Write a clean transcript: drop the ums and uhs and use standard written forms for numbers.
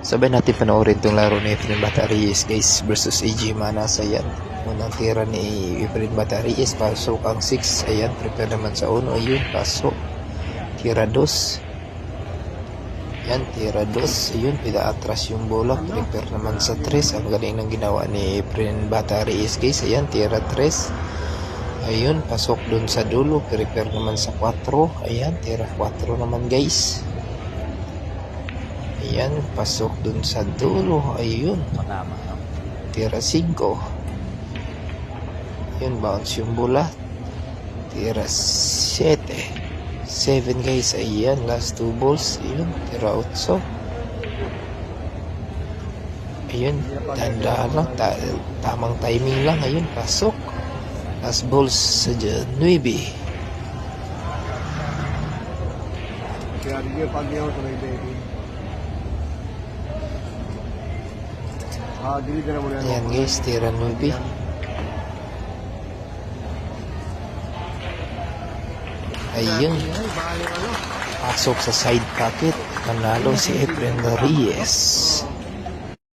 Sabay natin panoorin itong laro ni Efren Bataries guys versus AG Manasa. Ayan, unang tira ni Efren Bataries, pasok ang 6. Ayan, prepare naman sa 1. Ayun, pasok. Tira 2. Ayan, tira 2. Ayun, pinaatras yung bola. Prepare naman sa 3. Ang galing ng ginawa ni Efren Bataries guys. Ayan, tira 3. Ayun, pasok dun sa dulo. Prepare naman sa 4. Ayan, tira 4 naman guys. Ayan, pasok dun sa dulo. Ayun, tira 5. Ayun, bounce yung bola. Tira 7 guys. Ayan, last 2 balls. Ayun, tira 8. Ayun, tandaan lang, tamang timing lang. Ayun, pasok. Last balls sa 9. Ayan guys, tira 9. Ayun, pasok sa side pocket. Panalo si Efren Bataries.